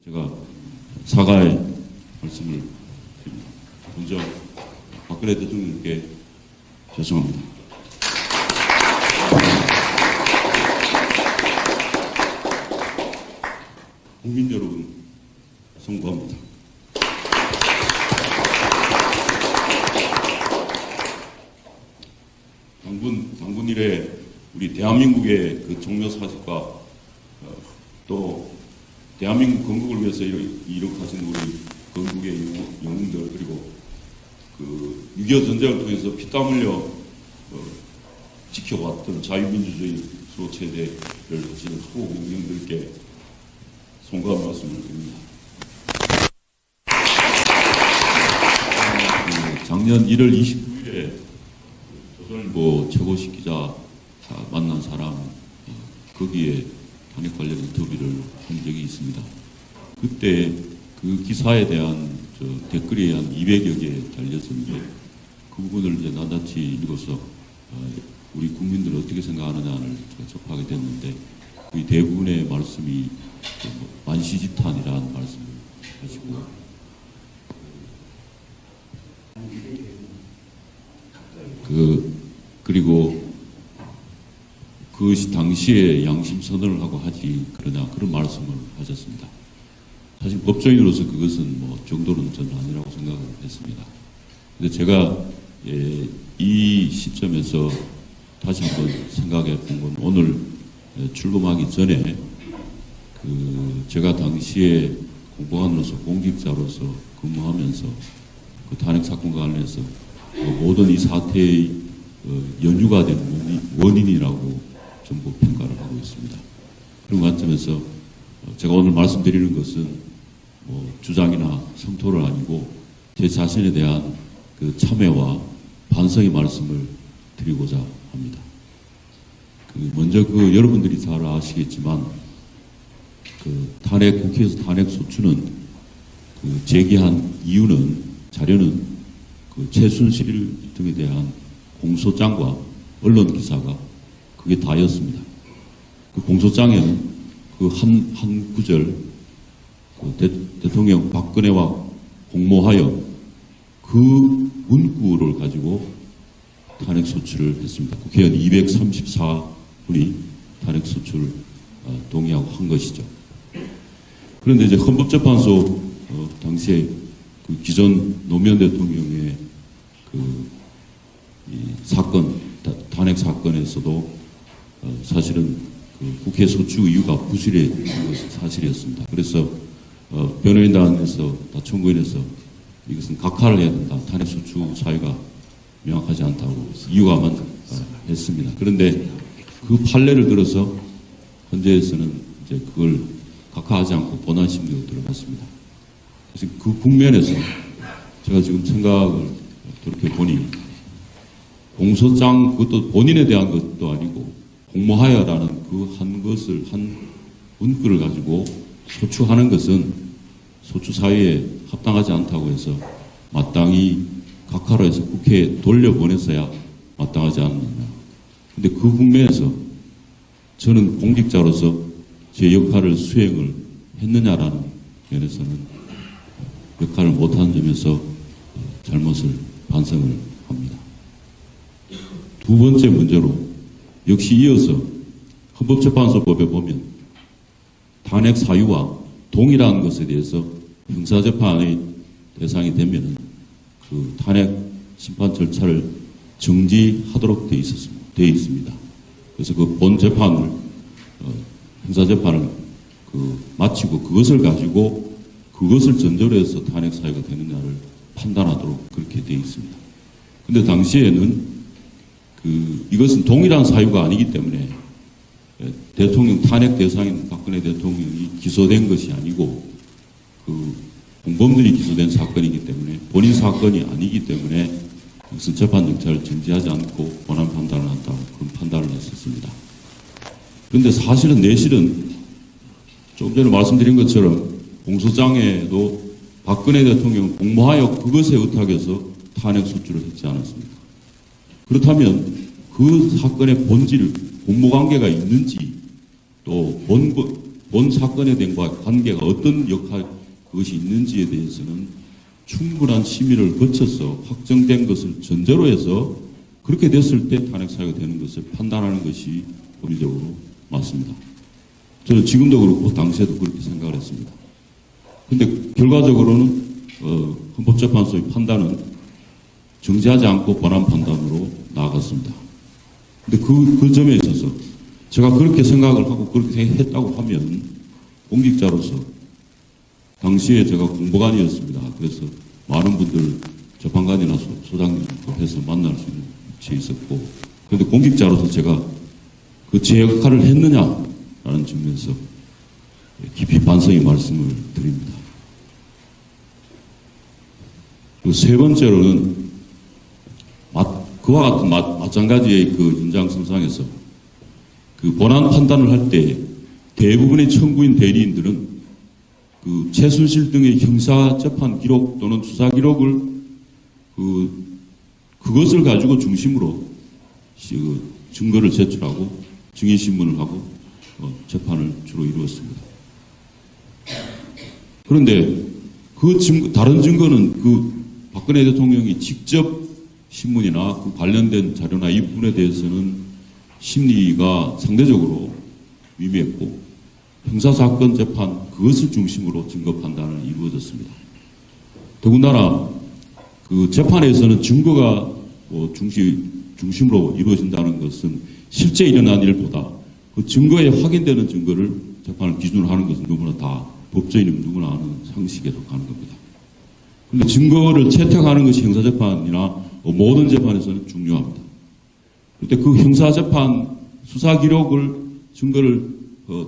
제가 사과의 말씀을 드립니다. 먼저 박근혜 대통령께 죄송합니다. 국민 여러분, 송구합니다. 당분 이래 우리 대한민국의 그 종묘 사직과 또 대한민국 건국을 위해서 이룩하신 우리 건국의 영웅들, 그리고 그 6.25 전쟁을 통해서 피땀 흘려 지켜왔던 자유민주주의 수호체제를 하시는 수호공명들께 송구한 말씀을 드립니다. 작년 1월 29일에 조선일보 최고식 기자 만난 사람, 거기에 탄핵 관련 인터뷰를 한 적이 있습니다. 그때 그 기사에 대한 댓글이 한 200여 개 달렸었는데 그 부분을 이제 낱낱이 읽어서 우리 국민들은 어떻게 생각하느냐를 접하게 됐는데 그 대부분의 말씀이 만시지탄이라는 말씀을 하시고, 그리고 그것이 당시에 양심선언을 하고 하지 그러냐, 그런 말씀을 하셨습니다. 사실 법조인으로서 그것은 정도는 저는 아니라고 생각을 했습니다. 근데 제가 이 시점에서 다시 한번 생각해 본 건, 오늘 출범하기 전에 제가 당시에 공보관으로서 공직자로서 근무하면서 그 탄핵 사건과 관련해서 모든 이 사태의 연유가 되는 원인이라고 전부 평가를 하고 있습니다. 그런 관점에서 제가 오늘 말씀드리는 것은 주장이나 성토를 아니고 제 자신에 대한 그 참회와 반성의 말씀을 드리고자 합니다. 먼저 여러분들이 잘 아시겠지만 국회에서 탄핵 소추는 제기한 이유는, 자료는 최순실 등에 대한 공소장과 언론 기사가 그게 다였습니다. 그 공소장에는 한 구절, 대통령 박근혜와 공모하여 그 문구를 가지고 탄핵 소추를 했습니다. 국회의원 234분이 탄핵 소추를 동의하고 한 것이죠. 그런데 이제 헌법재판소 당시에 기존 노무현 대통령의 이 사건, 탄핵 사건에서도 사실은 국회 소추 이유가 부실했던 것이 사실이었습니다. 그래서 변호인단에서 다 청구인에서 이것은 각하를 해야 된다, 탄핵 소추 사유가 명확하지 않다고 이유가만 했습니다. 그런데 그 판례를 들어서 헌재에서는 이제 그걸 각하하지 않고 본안 심리로 들어갔습니다. 그래서 그 국면에서 제가 지금 생각을 돌이켜보니, 공소장, 그것도 본인에 대한 것도 아니고 공모하여라는 그 한 문구를 가지고 소추하는 것은 소추 사유에 합당하지 않다고 해서 마땅히 각하로 해서 국회에 돌려보냈어야 마땅하지 않느냐. 근데 그 국면에서 저는 공직자로서 제 역할을 수행을 했느냐라는 면에서는 역할을 못한 점에서 잘못을 반성을 합니다. 두 번째 문제로, 역시 이어서 헌법재판소법에 보면 탄핵 사유와 동일한 것에 대해서 형사재판의 대상이 되면 그 탄핵 심판 절차를 정지하도록 되어 있습니다. 그래서 그 본 재판을, 형사재판을 마치고 그것을 가지고 그것을 전제로 해서 탄핵 사유가 되느냐를 판단하도록 그렇게 되어 있습니다. 근데 당시에는 이것은 동일한 사유가 아니기 때문에 대통령 탄핵 대상인 박근혜 대통령이 기소된 것이 아니고 공범들이 기소된 사건이기 때문에, 본인 사건이 아니기 때문에 무슨 재판 절차를 정지하지 않고 본안 판단을 한다고 그런 판단을 했었습니다. 그런데 사실은 내실은 조금 전에 말씀드린 것처럼 공소장에도 박근혜 대통령 공모하여 그것에 의탁해서 탄핵 소추를 했지 않았습니까? 그렇다면 그 사건의 본질, 공모관계가 있는지, 또 본 사건에 대한과 관계가 어떤 역할, 그것이 있는지에 대해서는 충분한 심의를 거쳐서 확정된 것을 전제로 해서 그렇게 됐을 때 탄핵 사유가 되는 것을 판단하는 것이 법리적으로 맞습니다. 저는 지금도 그렇고 당시에도 그렇게 생각을 했습니다. 근데 결과적으로는 헌법재판소의 판단은 정지하지 않고 권한 판단으로 나아갔습니다. 근데 그 점에 있어서 제가 그렇게 생각을 하고 그렇게 했다고 하면 공직자로서 당시에 제가 공보관이었습니다. 그래서 많은 분들 재판관이나 소장님도 해서 만날 수 있는 위치에 있었고, 그런데 공직자로서 제가 그 제 역할을 했느냐라는 측면에서 깊이 반성의 말씀을 드립니다. 그리고 세 번째로는 그와 같은 마찬가지의 그 연장선상에서 그 본안 판단을 할 때 대부분의 청구인 대리인들은 그 최순실 등의 형사 재판 기록 또는 수사 기록을 그것을 가지고 중심으로 증거를 제출하고 증인 신문을 하고 재판을 주로 이루었습니다. 그런데 다른 증거는 박근혜 대통령이 직접 신문이나 그 관련된 자료나 이 부분에 대해서는 심리가 상대적으로 미미했고 형사사건 재판 그것을 중심으로 증거 판단을 이루어졌습니다. 더군다나 그 재판에서는 증거가 중심으로 이루어진다는 것은 실제 일어난 일보다 그 증거에 확인되는 증거를 재판을 기준으로 하는 것은 누구나 다 법조인이면 누구나 아는 상식에 속하는 겁니다. 그런데 증거를 채택하는 것이 형사재판이나 모든 재판에서는 중요합니다. 그런데 그 형사재판 수사 기록을 증거를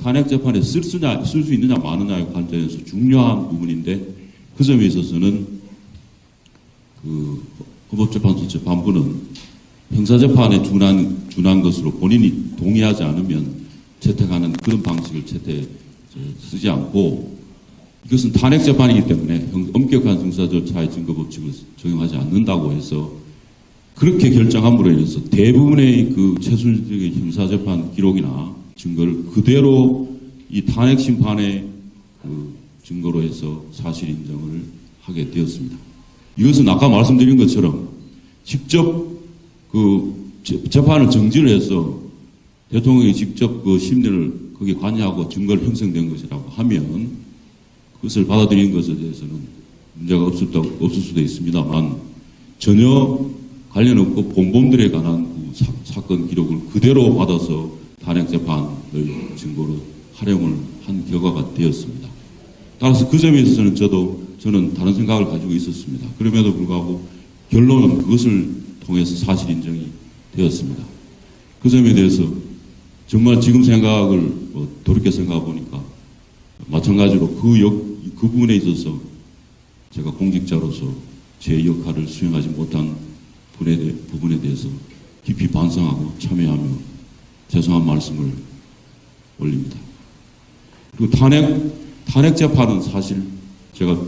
탄핵 재판에 쓸 수 있느냐 마느냐의 관점에서 중요한 부분인데 그 점에 있어서는 그 헌법재판소 재판부는 형사재판에 준한 것으로 본인이 동의하지 않으면 채택하는 그런 방식을 쓰지 않고 이것은 탄핵 재판이기 때문에 엄격한 형사 절차의 증거 법칙을 적용하지 않는다고 해서 그렇게 결정함으로 인해서 대부분의 그 최순실의 형사 재판 기록이나 증거를 그대로 이 탄핵 심판의 그 증거로 해서 사실 인정을 하게 되었습니다. 이것은 아까 말씀드린 것처럼 직접 그 재판을 정지를 해서 대통령이 직접 그 심리를 거기에 관여하고 증거를 형성된 것이라고 하면 그것을 받아들이는 것에 대해서는 문제가 없을 수도 있습니다만 전혀 관련 없고 공범들에 관한 그 사건 기록을 그대로 받아서 탄핵 재판의 증거로 활용을 한 결과가 되었습니다. 따라서 그 점에 있어서는 저는 다른 생각을 가지고 있었습니다. 그럼에도 불구하고 결론은 그것을 통해서 사실 인정이 되었습니다. 그 점에 대해서 정말 지금 생각을 돌이켜 생각해 보니까 마찬가지로 그 부분에 있어서 제가 공직자로서 제 역할을 수행하지 못한 부분에 대해서 깊이 반성하고 참여하며 죄송한 말씀을 올립니다. 그리고 탄핵 재판은 사실 제가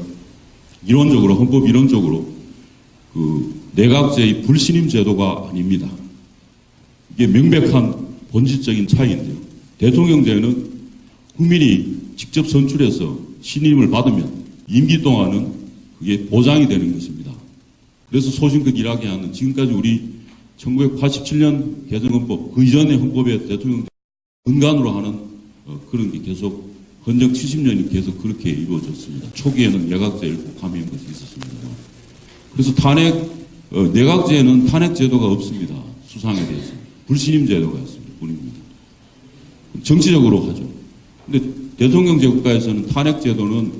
헌법 이론적으로 그 내각제의 불신임 제도가 아닙니다. 이게 명백한 본질적인 차이인데요. 대통령제는 국민이 직접 선출해서 신임을 받으면 임기 동안은 그게 보장이 되는 것입니다. 그래서 소신껏 일하게 하는 지금까지 우리 1987년 개정헌법 그 이전의 헌법에 대통령 근간으로 하는 그런 게 계속 헌정 70년이 계속 그렇게 이루어졌습니다. 초기에는 내각제를 가미한 것이 있었습니다. 그래서 내각제에는 탄핵 제도가 없습니다. 수상에 대해서. 불신임 제도가 있습니다. 뿐입니다. 정치적으로 하죠. 근데 대통령제 국가에서는 탄핵 제도는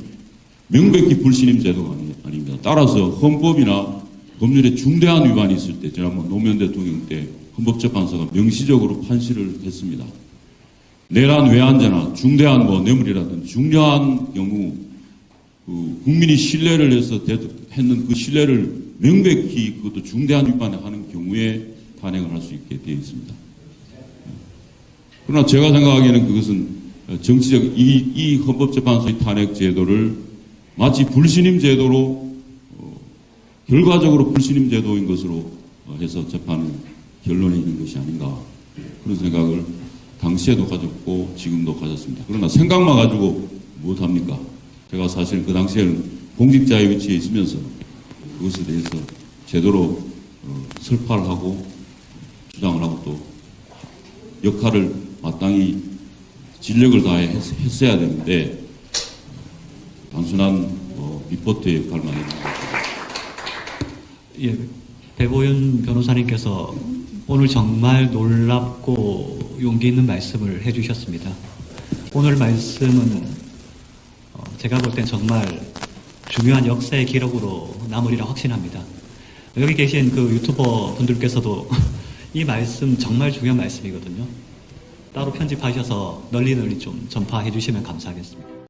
명백히 불신임 제도가 아닙니다. 따라서 헌법이나 법률에 중대한 위반이 있을 때, 지난번 노무현 대통령 때 헌법재판소가 명시적으로 판시를 했습니다. 내란 외환죄나 중대한 뇌물이라든지 중요한 경우 국민이 신뢰를 해서 했는 그 신뢰를 명백히 그것도 중대한 위반을 하는 경우에 탄핵을 할 수 있게 되어 있습니다. 그러나 제가 생각하기에는 그것은 정치적 이 헌법재판소의 탄핵 제도를 마치 불신임 제도로 결과적으로 불신임 제도인 것으로 해서 재판은 결론이 있는 것이 아닌가 그런 생각을 당시에도 가졌고 지금도 가졌습니다. 그러나 생각만 가지고 무엇합니까? 제가 사실 그 당시에는 공직자의 위치에 있으면서 그것에 대해서 제대로 설파를 하고 주장을 하고 또 역할을 마땅히 진력을 다해 했어야 되는데 단순한 리포트의 역할만 했습니다. 예, 배보윤 변호사님께서 오늘 정말 놀랍고 용기 있는 말씀을 해주셨습니다. 오늘 말씀은 제가 볼 땐 정말 중요한 역사의 기록으로 남으리라 확신합니다. 여기 계신 그 유튜버 분들께서도 이 말씀 정말 중요한 말씀이거든요. 따로 편집하셔서 널리 좀 전파해 주시면 감사하겠습니다.